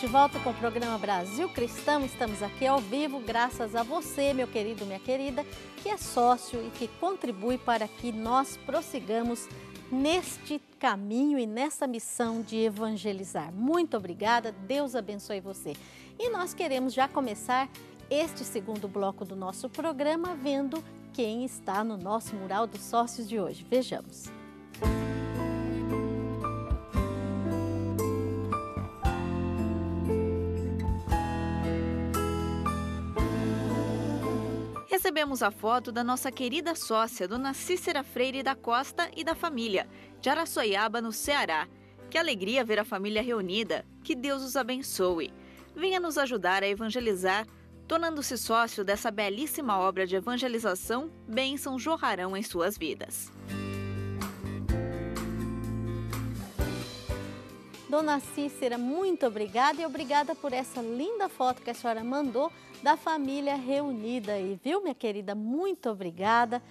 de volta com o programa Brasil Cristão. Estamos aqui ao vivo, graças a você, meu querido, minha querida, que é sócio e que contribui para que nós prossigamos neste caminho e nessa missão de evangelizar. Muito obrigada, Deus abençoe você. E nós queremos já começar este segundo bloco do nosso programa vendo quem está no nosso mural dos sócios de hoje. Vejamos. Recebemos a foto da nossa querida sócia, dona Cícera Freire da Costa e da família, de Araçoiaba, no Ceará. Que alegria ver a família reunida. Que Deus os abençoe. Venha nos ajudar a evangelizar, tornando-se sócio dessa belíssima obra de evangelização. Bênçãos jorrarão em suas vidas. Dona Cícera, muito obrigada e obrigada por essa linda foto que a senhora mandou da família reunida aí, viu, minha querida? Muito obrigada.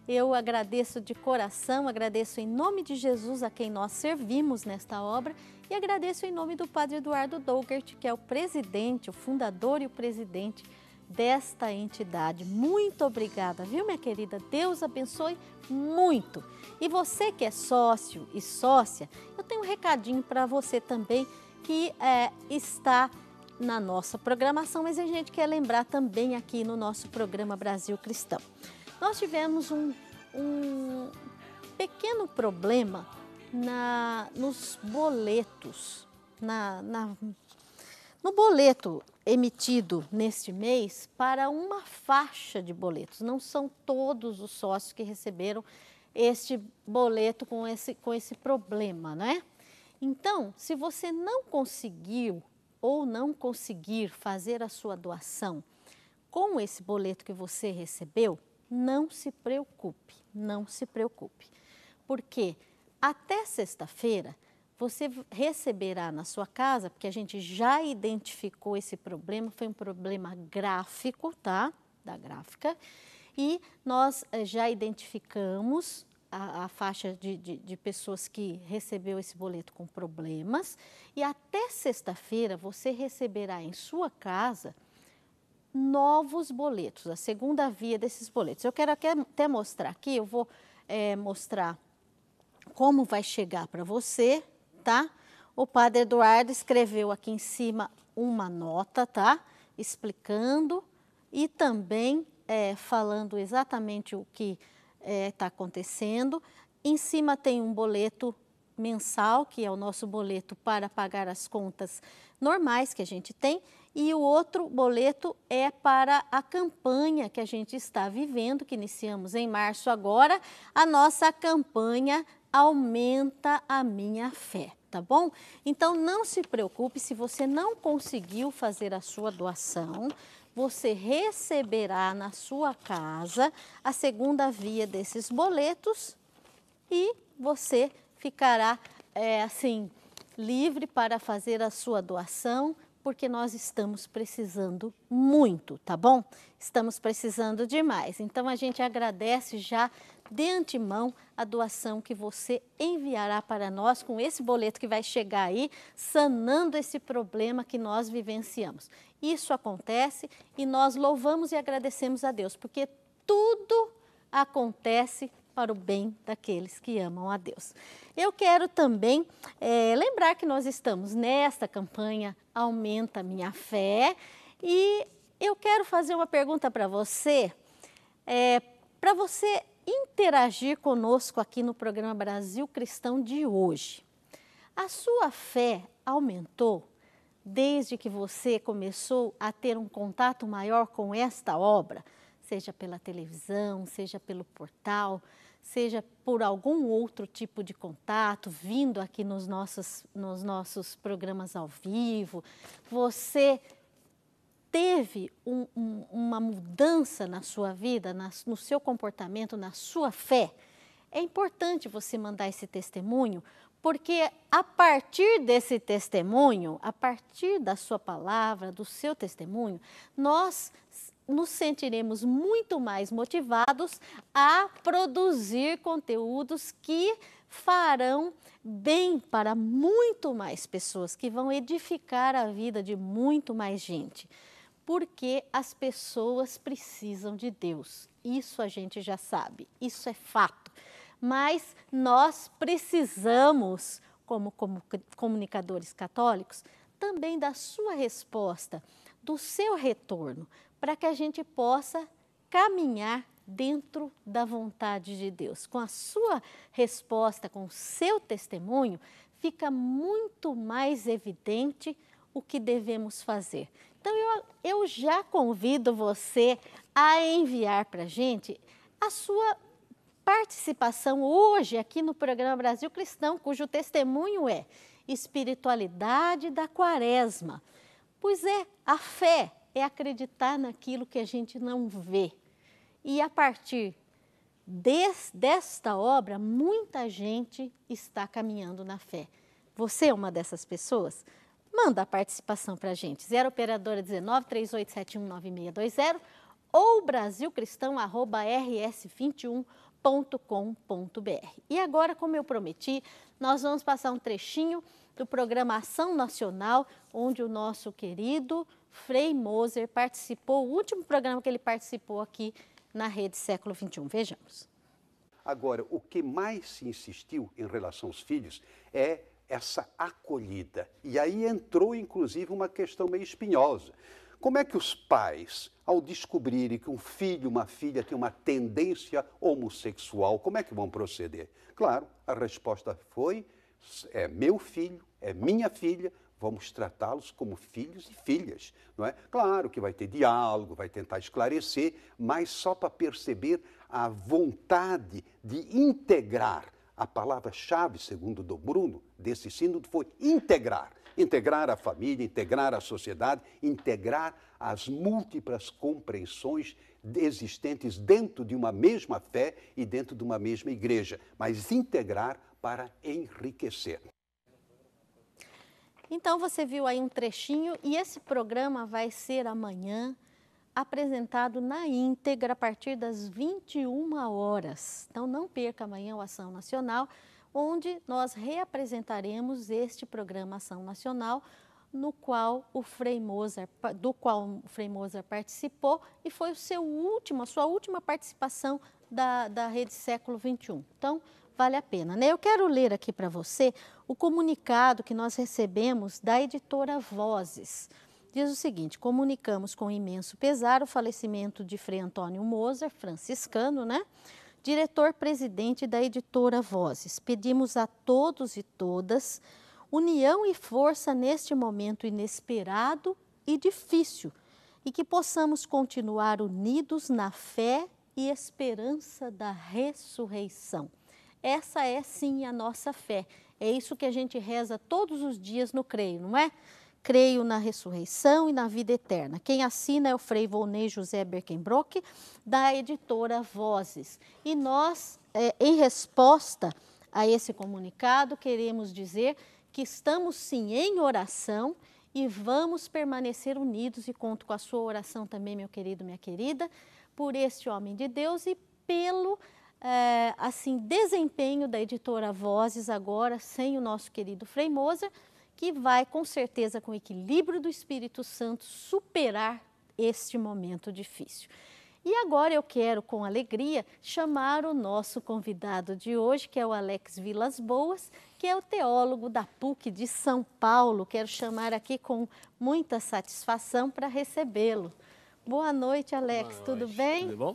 Eu agradeço de coração, agradeço em nome de Jesus a quem nós servimos nesta obra e agradeço em nome do Padre Eduardo Dougert, que é o presidente, o fundador e o presidente desta entidade. Muito obrigada, viu, minha querida? Deus abençoe muito. E você que é sócio e sócia, eu tenho um recadinho para você também que está na nossa programação, mas a gente quer lembrar também aqui no nosso programa Brasil Cristão. Nós tivemos um pequeno problema nos boletos, no boleto emitido neste mês para uma faixa de boletos. Não são todos os sócios que receberam este boleto com esse problema, né? Então, se você não conseguiu ou não conseguir fazer a sua doação com esse boleto que você recebeu, não se preocupe, não se preocupe. Porque até sexta-feira você receberá na sua casa, porque a gente já identificou esse problema, foi um problema gráfico, tá? Da gráfica, e nós já identificamos a faixa de pessoas que recebeu esse boleto com problemas e até sexta-feira você receberá em sua casa novos boletos, a segunda via desses boletos. Eu quero até mostrar aqui, eu vou mostrar como vai chegar para você, tá? O Padre Eduardo escreveu aqui em cima uma nota, tá? Explicando e também falando exatamente o que está acontecendo. Em cima tem um boleto mensal, que é o nosso boleto para pagar as contas normais que a gente tem, e o outro boleto é para a campanha que a gente está vivendo, que iniciamos em março agora, a nossa campanha Aumenta a Minha Fé, tá bom? Então não se preocupe se você não conseguiu fazer a sua doação, você receberá na sua casa a segunda via desses boletos e você ficará assim livre para fazer a sua doação, porque nós estamos precisando muito, tá bom? Estamos precisando demais. Então a gente agradece já de antemão a doação que você enviará para nós com esse boleto que vai chegar aí, sanando esse problema que nós vivenciamos. Isso acontece e nós louvamos e agradecemos a Deus, porque tudo acontece para o bem daqueles que amam a Deus. Eu quero também lembrar que nós estamos nesta campanha Aumenta a Minha Fé e eu quero fazer uma pergunta para você interagir conosco aqui no programa Brasil Cristão de hoje. A sua fé aumentou desde que você começou a ter um contato maior com esta obra, seja pela televisão, seja pelo portal, seja por algum outro tipo de contato, vindo aqui nos nossos programas ao vivo, você teve uma mudança na sua vida, no seu comportamento, na sua fé, é importante você mandar esse testemunho, porque a partir desse testemunho, a partir da sua palavra, do seu testemunho, nós nos sentiremos muito mais motivados a produzir conteúdos que farão bem para muito mais pessoas, que vão edificar a vida de muito mais gente. Porque as pessoas precisam de Deus. Isso a gente já sabe, isso é fato. Mas nós precisamos, como comunicadores católicos, também da sua resposta, do seu retorno, para que a gente possa caminhar dentro da vontade de Deus. Com a sua resposta, com o seu testemunho, fica muito mais evidente o que devemos fazer. Então, eu já convido você a enviar para a gente a sua participação hoje aqui no programa Brasil Cristão, cujo testemunho é Espiritualidade da Quaresma. Pois é, a fé é acreditar naquilo que a gente não vê. E a partir desta obra, muita gente está caminhando na fé. Você é uma dessas pessoas? Manda a participação para a gente, 0 operadora 19 3871 9620 ou brasilcristão@rs21.com.br. E agora, como eu prometi, nós vamos passar um trechinho do programa Ação Nacional, onde o nosso querido Frei Moser participou, o último programa que ele participou aqui na Rede Século XXI. Vejamos. Agora, o que mais se insistiu em relação aos filhos é essa acolhida. E aí entrou, inclusive, uma questão meio espinhosa. Como é que os pais, ao descobrirem que um filho, uma filha tem uma tendência homossexual, como é que vão proceder? Claro, a resposta foi, é meu filho, é minha filha, vamos tratá-los como filhos e filhas, não é? Claro que vai ter diálogo, vai tentar esclarecer, mas só para perceber a vontade de integrar. A palavra-chave, segundo Dom Bruno, desse sínodo foi integrar. Integrar a família, integrar a sociedade, integrar as múltiplas compreensões existentes dentro de uma mesma fé e dentro de uma mesma igreja, mas integrar para enriquecer. Então você viu aí um trechinho e esse programa vai ser amanhã apresentado na íntegra a partir das 21 horas. Então não perca amanhã o Ação Nacional, onde nós reapresentaremos este programa Ação Nacional, do qual o Frei Moser participou e foi a sua última participação da Rede Século XXI. Então, vale a pena, né? Eu quero ler aqui para você o comunicado que nós recebemos da editora Vozes. Diz o seguinte: comunicamos com imenso pesar o falecimento de Frei Antônio Moser, franciscano, né? Diretor-presidente da editora Vozes. Pedimos a todos e todas união e força neste momento inesperado e difícil e que possamos continuar unidos na fé e esperança da ressurreição. Essa é sim a nossa fé. É isso que a gente reza todos os dias no Creio, não é? Creio na ressurreição e na vida eterna. Quem assina é o Frei Volney José Berkenbrock, da editora Vozes. E nós, em resposta a esse comunicado, queremos dizer que estamos sim em oração e vamos permanecer unidos, e conto com a sua oração também, meu querido, minha querida, por este homem de Deus e pelo desempenho da editora Vozes agora, sem o nosso querido Frei Moser, que vai, com certeza, com o equilíbrio do Espírito Santo, superar este momento difícil. E agora eu quero, com alegria, chamar o nosso convidado de hoje, que é o Alex Vilas Boas, que é o teólogo da PUC de São Paulo. Quero chamar aqui com muita satisfação para recebê-lo. Boa noite, Alex. Boa noite. Tudo bem? Tudo bom?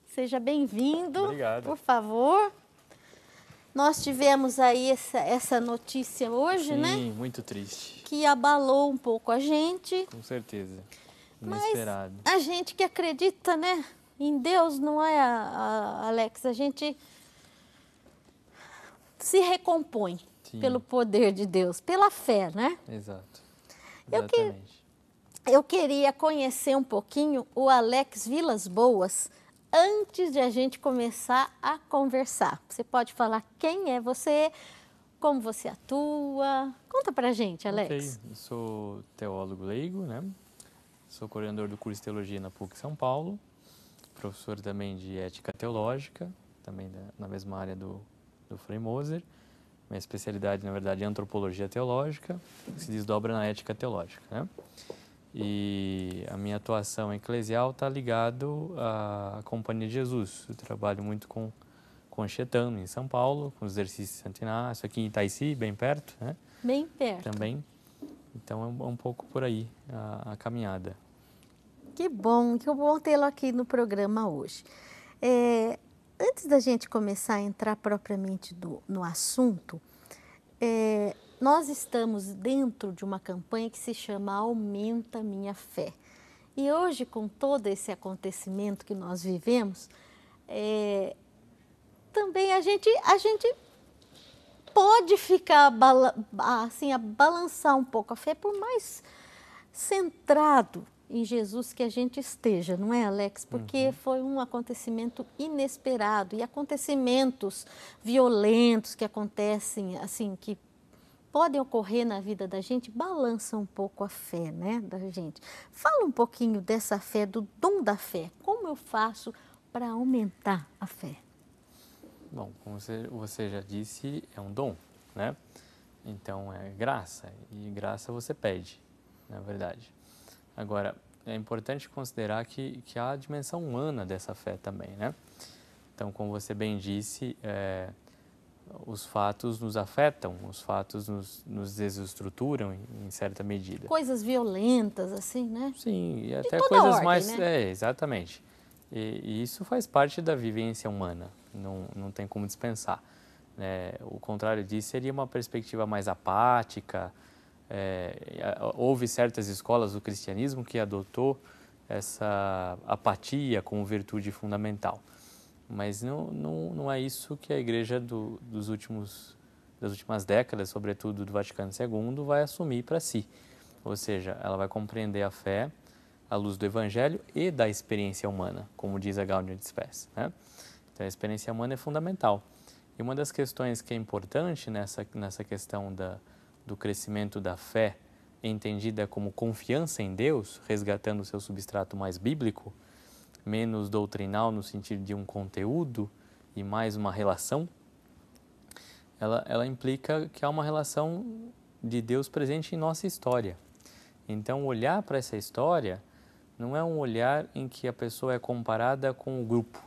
Seja bem-vindo. Obrigado. Por favor. Nós tivemos aí essa notícia hoje, Sim, né? Sim, muito triste. Que abalou um pouco a gente. Com certeza. Inesperado. Mas a gente que acredita, né, em Deus, não é, Alex? A gente se recompõe pelo poder de Deus, pela fé, né? Exato. Exatamente. Eu queria conhecer um pouquinho o Alex Vilas Boas antes de a gente começar a conversar. Você pode falar quem é você, como você atua? Conta pra gente, Alex. Ok, eu sou teólogo leigo, né? Sou coordenador do curso de Teologia na PUC São Paulo, professor também de Ética Teológica, também na mesma área do Frei Moser. Minha especialidade, na verdade, é Antropologia Teológica, que se desdobra na Ética Teológica, né? E a minha atuação eclesial está ligado à Companhia de Jesus. Eu trabalho muito com Anchietano, em São Paulo, com os exercícios de Santo Inácio, aqui em Itaici, bem perto, né? Bem perto. Também. Então, é um pouco por aí a caminhada. Que bom tê-lo aqui no programa hoje. Antes da gente começar a entrar propriamente no assunto, nós estamos dentro de uma campanha que se chama Aumenta Minha Fé. E hoje, com todo esse acontecimento que nós vivemos, também a gente pode ficar assim, a balançar um pouco a fé, por mais centrado em Jesus que a gente esteja, não é, Alex? Porque foi um acontecimento inesperado, e acontecimentos violentos que acontecem, assim, que podem ocorrer na vida da gente, balançam um pouco a fé, né, da gente. Fala um pouquinho dessa fé, do dom da fé. Como eu faço para aumentar a fé? Bom, como você já disse, é um dom, né? Então, é graça, e graça você pede, na verdade. Agora, é importante considerar que há a dimensão humana dessa fé também, né? Então, como você bem disse, os fatos nos afetam, os fatos nos desestruturam em certa medida. Coisas violentas, assim, né? Sim, e de até toda coisas ordem, mais... né? Exatamente. E isso faz parte da vivência humana, não tem como dispensar. O contrário disso seria uma perspectiva mais apática. Houve certas escolas do cristianismo que adotou essa apatia como virtude fundamental. Mas não é isso que a Igreja das últimas décadas, sobretudo do Vaticano II, vai assumir para si. Ou seja, ela vai compreender a fé à luz do Evangelho e da experiência humana, como diz a Gaudium et Spes, né? Então, a experiência humana é fundamental. E uma das questões que é importante nessa questão do crescimento da fé, entendida como confiança em Deus, resgatando o seu substrato mais bíblico, menos doutrinal no sentido de um conteúdo e mais uma relação, ela implica que há uma relação de Deus presente em nossa história. Então, olhar para essa história não é um olhar em que a pessoa é comparada com o grupo.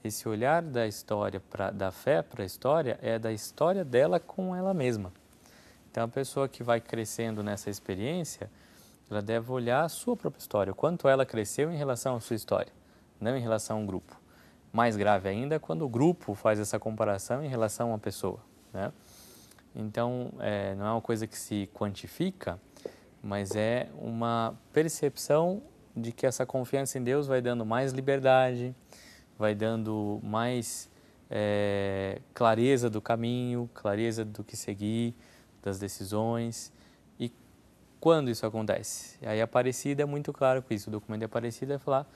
Esse olhar da história, da fé para a história, é da história dela com ela mesma. Então, a pessoa que vai crescendo nessa experiência, ela deve olhar a sua própria história, o quanto ela cresceu em relação à sua história, não em relação ao grupo. Mais grave ainda é quando o grupo faz essa comparação em relação a uma pessoa, né? Então, não é uma coisa que se quantifica, mas é uma percepção de que essa confiança em Deus vai dando mais liberdade, vai dando mais clareza do caminho, clareza do que seguir, das decisões. E quando isso acontece? Aí a Aparecida é muito claro com isso. O documento de Aparecida vai falar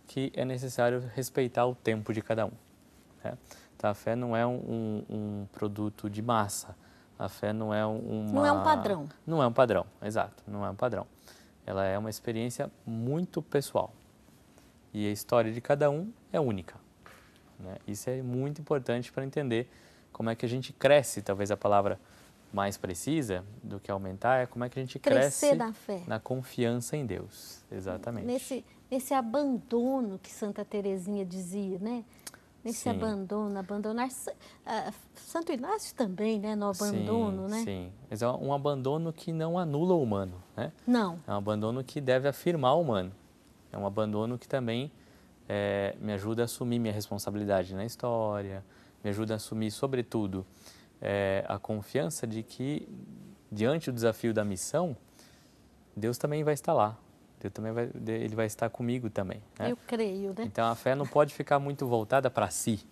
que é necessário respeitar o tempo de cada um, né? Então, a fé não é um produto de massa. A fé não é Não é um padrão. Não é um padrão, exato, não é um padrão. Ela é uma experiência muito pessoal. E a história de cada um é única, né? Isso é muito importante para entender como é que a gente cresce. Talvez a palavra mais precisa do que aumentar é como é que a gente cresce na fé, na confiança em Deus. Exatamente. Nesse abandono que Santa Teresinha dizia, né? Nesse abandonar. Santo Inácio também, né? No abandono, né? Sim, mas é um abandono que não anula o humano, né? Não. É um abandono que deve afirmar o humano. É um abandono que também me ajuda a assumir minha responsabilidade na história, me ajuda a assumir, sobretudo, a confiança de que, diante do desafio da missão, Deus também vai estar lá. Ele vai estar comigo também, né? Eu creio, né? Então, a fé não pode ficar muito voltada para si.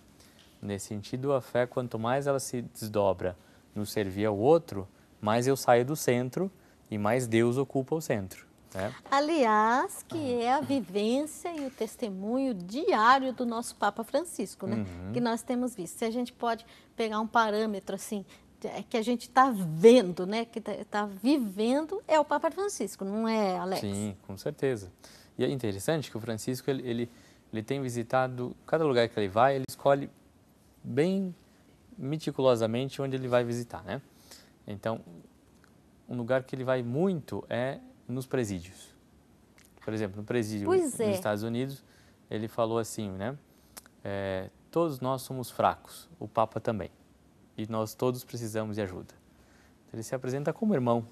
Nesse sentido, a fé, quanto mais ela se desdobra no servir ao outro, mais eu saio do centro e mais Deus ocupa o centro, né? Aliás, que é a vivência e o testemunho diário do nosso Papa Francisco, né? Que nós temos visto. Se a gente pode pegar um parâmetro assim que a gente está vendo, né? Que está vivendo é o Papa Francisco, não é, Alex? Sim, com certeza. E é interessante que o Francisco, ele tem visitado, cada lugar que ele vai, ele escolhe bem meticulosamente onde ele vai visitar, né? Então, um lugar que ele vai muito é nos presídios. Por exemplo, no presídio nos Estados Unidos, ele falou assim, né? Todos nós somos fracos, o Papa também. E nós todos precisamos de ajuda. Ele se apresenta como irmão,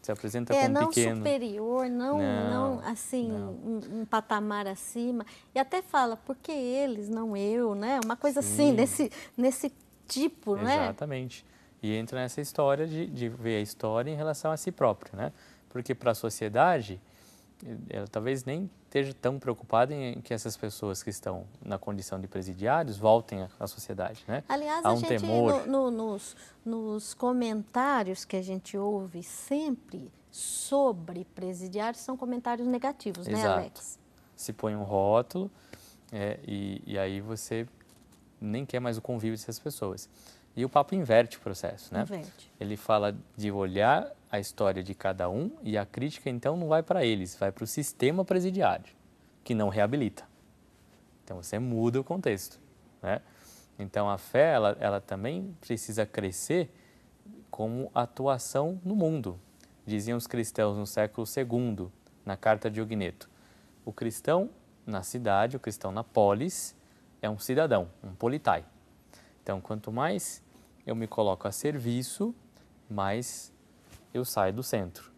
se apresenta como não pequeno. Superior, não assim, um patamar acima. E até fala, por que eles, não eu, né? Uma coisa assim, nesse tipo, né? Exatamente. E entra nessa história de ver a história em relação a si próprio, né? Porque para a sociedade, ela talvez nem esteja tão preocupada em que essas pessoas que estão na condição de presidiários voltem à sociedade, né? Aliás, há a um gente, temor. nos comentários que a gente ouve sempre sobre presidiários, são comentários negativos, Exato. né, Alex? Se põe um rótulo e aí você nem quer mais o convívio dessas pessoas. E o Papa inverte o processo, né? Inverte. Ele fala de olhar a história de cada um e a crítica, então, não vai para eles, vai para o sistema presidiário, que não reabilita. Então, você muda o contexto, né? Então, a fé, ela também precisa crescer como atuação no mundo. Diziam os cristãos no século II, na Carta de Ogneto. O cristão na cidade, o cristão na polis, é um cidadão, um politai. Então, quanto mais eu me coloco a serviço, mais eu saio do centro.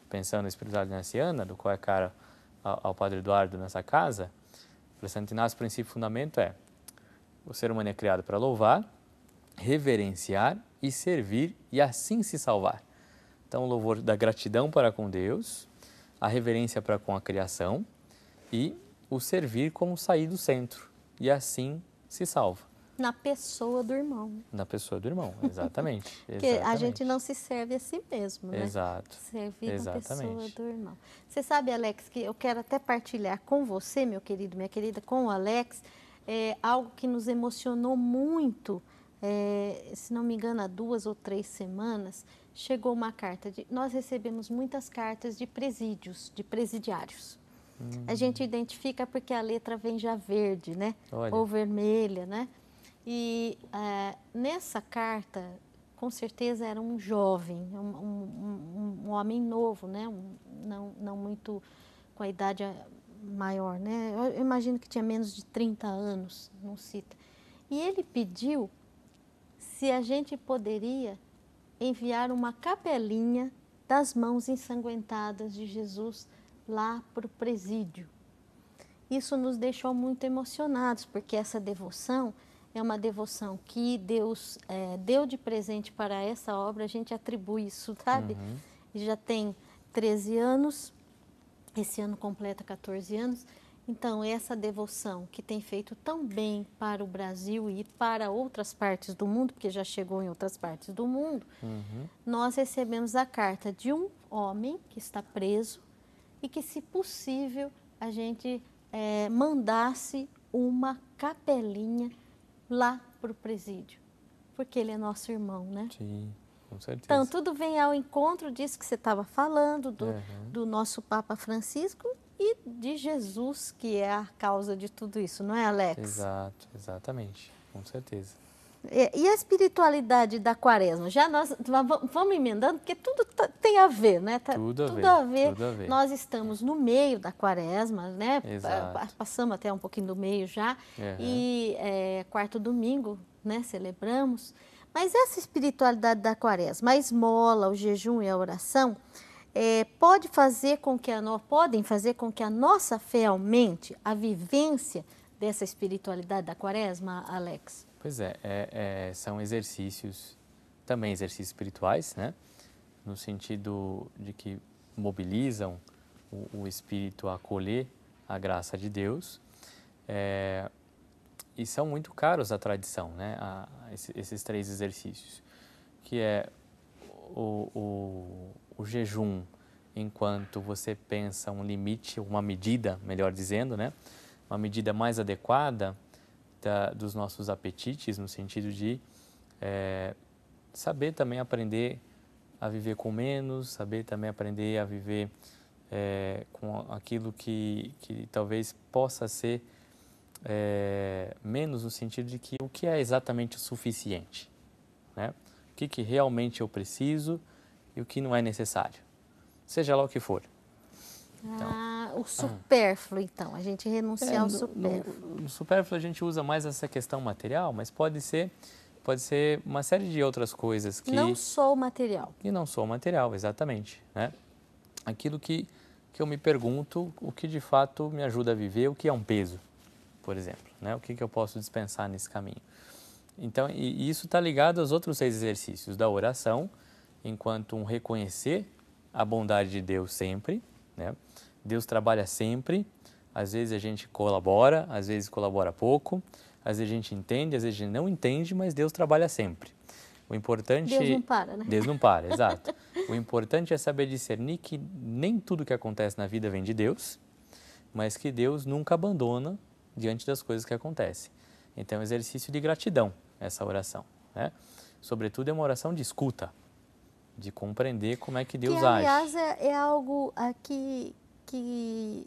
Pensando na espiritualidade ignaciana, do qual é cara ao Padre Eduardo nessa casa, para Santo Inácio, o princípio fundamento é: o ser humano é criado para louvar, reverenciar e servir, e assim se salvar. Então, o louvor da gratidão para com Deus, a reverência para com a criação e o servir como sair do centro, e assim se salva. Na pessoa do irmão. Na pessoa do irmão, exatamente. Porque a gente não se serve a si mesmo, né? Exato. Servir na pessoa Exatamente. do irmão. Você sabe, Alex, que eu quero até partilhar com você, meu querido, minha querida, com o Alex, algo que nos emocionou muito. Se não me engano, há 2 ou 3 semanas, chegou uma carta. Nós recebemos muitas cartas de presídios, de presidiários. A gente identifica porque a letra vem já verde, né? Olha. Ou vermelha, né? E nessa carta, com certeza era um jovem, um homem novo, né? Não muito com a idade maior, né? Eu imagino que tinha menos de 30 anos, não cita. E ele pediu se a gente poderia enviar uma capelinha das mãos ensanguentadas de Jesus lá para o presídio. Isso nos deixou muito emocionados, porque essa devoção é uma devoção que Deus deu de presente para essa obra. A gente atribui isso, sabe? Uhum. Já tem 13 anos, esse ano completa 14 anos. Então, essa devoção que tem feito tão bem para o Brasil e para outras partes do mundo, porque já chegou em outras partes do mundo, nós recebemos a carta de um homem que está preso e que, se possível, a gente mandasse uma capelinha lá para o presídio, porque ele é nosso irmão, né? Sim, com certeza. Então, tudo vem ao encontro disso que você estava falando, do nosso Papa Francisco e de Jesus, que é a causa de tudo isso, não é, Alex? Exato, exatamente, com certeza. E a espiritualidade da Quaresma? Já nós vamos emendando, porque tudo tem a ver, né? Tudo a ver. Tudo a ver. Nós estamos no meio da Quaresma, né? Exato. Passamos até um pouquinho do meio já. E quarto domingo, né? Celebramos. Mas essa espiritualidade da Quaresma, a esmola, o jejum e a oração, podem fazer com que a nossa fé aumente, a vivência dessa espiritualidade da Quaresma, Alex? Pois são exercícios, também exercícios espirituais, né? No sentido de que mobilizam o espírito a acolher a graça de Deus, e são muito caros à tradição, né? Esses 3 exercícios, que é o jejum, enquanto você pensa um limite, uma medida, melhor dizendo, né? Uma medida mais adequada dos nossos apetites, no sentido de saber também aprender a viver com menos, saber também aprender a viver com aquilo que talvez possa ser menos, no sentido de que o que é exatamente o suficiente, né? O que realmente eu preciso e o que não é necessário, seja lá o que for. Então, o supérfluo, então, a gente renunciar ao supérfluo. No supérfluo a gente usa mais essa questão material, mas pode ser uma série de outras coisas que... Não só o material. E não só o material, exatamente, né? Aquilo que eu me pergunto, o que de fato me ajuda a viver, o que é um peso, por exemplo, né? O que eu posso dispensar nesse caminho. Então, e isso está ligado aos outros 6 exercícios da oração, enquanto um reconhecer a bondade de Deus sempre, né? Deus trabalha sempre, às vezes a gente colabora, às vezes colabora pouco, às vezes a gente entende, às vezes a gente não entende, mas Deus trabalha sempre. O importante... Deus não para, né? Deus não para, exato. O importante é saber discernir que nem tudo que acontece na vida vem de Deus, mas que Deus nunca abandona diante das coisas que acontecem. Então, é um exercício de gratidão, essa oração, né? Sobretudo, é uma oração de escuta, de compreender como é que Deus age. Aliás, é algo aqui que,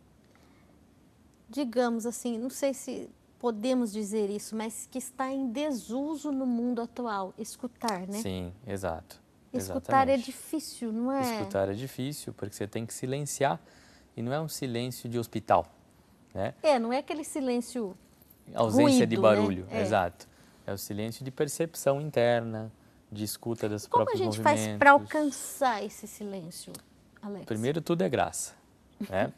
digamos assim, não sei se podemos dizer isso, mas que está em desuso no mundo atual, escutar, né? Sim, exato. Escutar exatamente. É difícil, não é? Escutar é difícil, porque você tem que silenciar, e não é um silêncio de hospital, né? Não é aquele silêncio Ausência ruído, de barulho, né? exato. É o silêncio de percepção interna, de escuta dos próprios movimentos. Como a gente faz para alcançar esse silêncio, Alex? Primeiro, tudo é graça, né?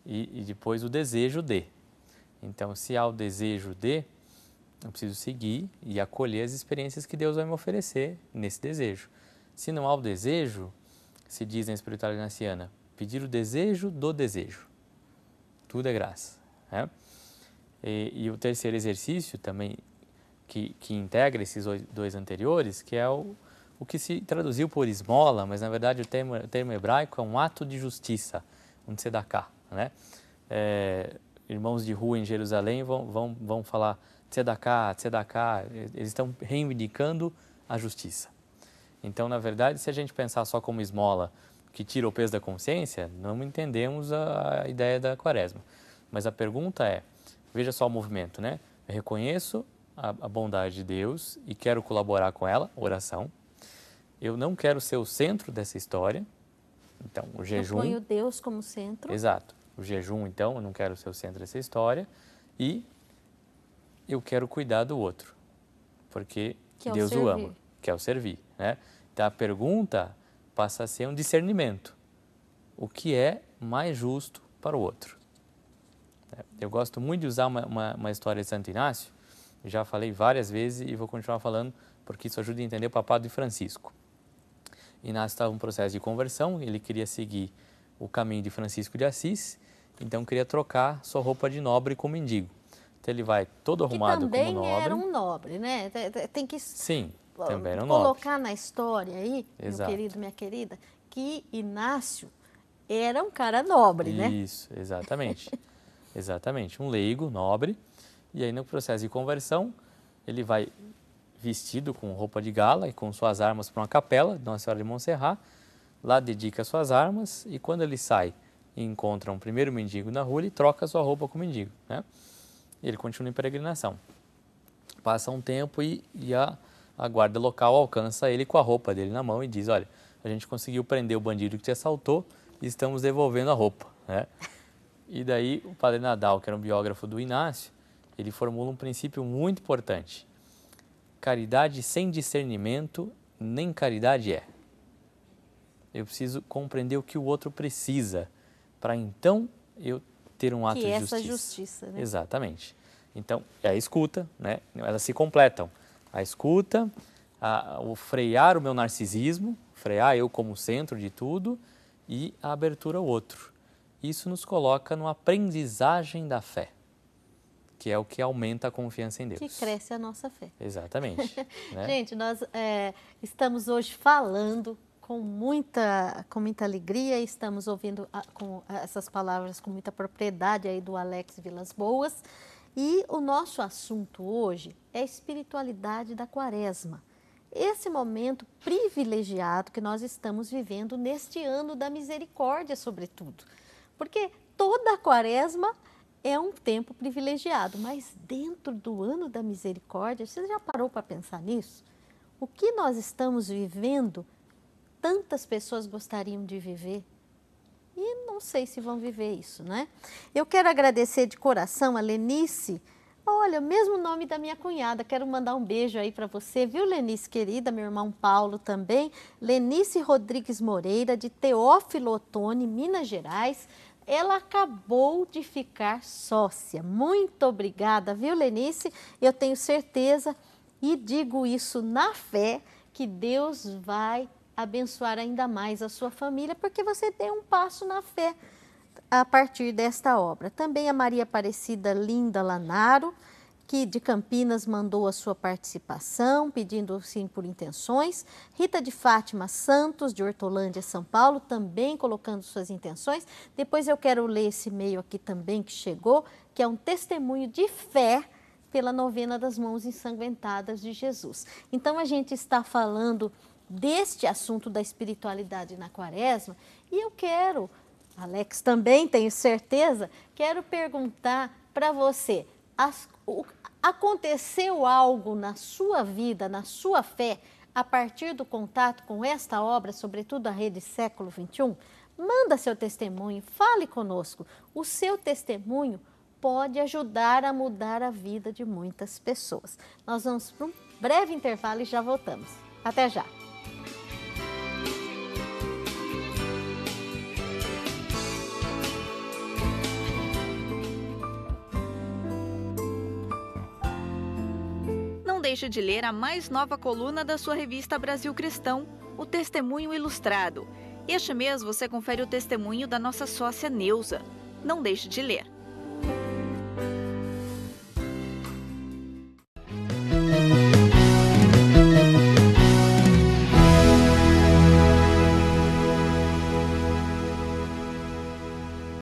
E depois o desejo de. Então, se há o desejo de, eu preciso seguir e acolher as experiências que Deus vai me oferecer nesse desejo. Se não há o desejo, se diz na espiritualidade ignaciana, pedir o desejo do desejo. Tudo é graça, né? E o terceiro exercício também, que integra esses 2 anteriores, que é o que se traduziu por esmola, mas na verdade o termo hebraico é um ato de justiça, um tzedakah, né? Irmãos de rua em Jerusalém vão falar tzedakah, tzedakah, eles estão reivindicando a justiça. Então, na verdade, se a gente pensar só como esmola, que tira o peso da consciência, não entendemos a ideia da quaresma. Mas a pergunta é, veja só o movimento, né? Eu reconheço a bondade de Deus e quero colaborar com ela, oração. Eu não quero ser o centro dessa história, então o jejum... Eu ponho Deus como centro. Exato. O jejum, então, eu não quero ser o centro dessa história e eu quero cuidar do outro, porque Deus o ama, que é o servir, né? Então, a pergunta passa a ser um discernimento. O que é mais justo para o outro? Eu gosto muito de usar uma história de Santo Inácio, já falei várias vezes e vou continuar falando, porque isso ajuda a entender o papado de Francisco. Inácio estava em um processo de conversão, ele queria seguir o caminho de Francisco de Assis, então queria trocar sua roupa de nobre com mendigo. Então ele vai todo arrumado como nobre. Que também era um nobre, né? Tem que... Sim, também era um nobre. Colocar na história aí, exato. Meu querido, minha querida, que Inácio era um cara nobre, né? Isso, exatamente. Exatamente, um leigo, nobre. E aí no processo de conversão, ele vai vestido com roupa de gala e com suas armas para uma capela, Nossa Senhora de Montserrat. Lá dedica suas armas e quando ele sai e encontra um primeiro mendigo na rua, ele troca sua roupa com o mendigo, né? Ele continua em peregrinação. Passa um tempo e a guarda local alcança ele com a roupa dele na mão e diz, olha, a gente conseguiu prender o bandido que te assaltou e estamos devolvendo a roupa, né? E daí o Padre Nadal, que era um biógrafo do Inácio, ele formula um princípio muito importante. Caridade sem discernimento, nem caridade é. Eu preciso compreender o que o outro precisa, para então eu ter um ato de justiça. Que essa justiça, né? Exatamente. Então, é a escuta, né? Elas se completam. A escuta, o frear o meu narcisismo, frear eu como centro de tudo e a abertura ao outro. Isso nos coloca numa aprendizagem da fé, que é o que aumenta a confiança em Deus. Que cresce a nossa fé. Exatamente. Né? Gente, nós estamos hoje falando com muita alegria, estamos ouvindo com essas palavras com muita propriedade aí do Alex Vilas Boas. E o nosso assunto hoje é a espiritualidade da Quaresma. esse momento privilegiado que nós estamos vivendo neste ano da misericórdia, sobretudo. Porque toda a quaresma é um tempo privilegiado, mas dentro do ano da misericórdia, você já parou para pensar nisso? O que nós estamos vivendo, tantas pessoas gostariam de viver e não sei se vão viver isso, né? Eu quero agradecer de coração a Lenice. Olha, o mesmo nome da minha cunhada, quero mandar um beijo aí para você, viu, Lenice, querida? Meu irmão Paulo também. Lenice Rodrigues Moreira, de Teófilo Otoni, Minas Gerais. Ela acabou de ficar sócia. Muito obrigada, viu, Lenice? Eu tenho certeza e digo isso na fé que Deus vai abençoar ainda mais a sua família, porque você deu um passo na fé a partir desta obra. Também a Maria Aparecida Linda Lanaro, que de Campinas mandou a sua participação, pedindo sim por intenções. Rita de Fátima Santos, de Hortolândia, São Paulo, também colocando suas intenções. Depois eu quero ler esse e-mail aqui também que chegou, que é um testemunho de fé pela novena das mãos ensanguentadas de Jesus. Então a gente está falando deste assunto da espiritualidade na quaresma e eu quero, Alex também tenho certeza, quero perguntar para você, aconteceu algo na sua vida, na sua fé, a partir do contato com esta obra, sobretudo a Rede Século XXI? Manda seu testemunho, fale conosco. O seu testemunho pode ajudar a mudar a vida de muitas pessoas. Nós vamos para um breve intervalo e já voltamos. Até já! Não deixe de ler a mais nova coluna da sua revista Brasil Cristão, o Testemunho Ilustrado. Este mês você confere o testemunho da nossa sócia Neuza. Não deixe de ler.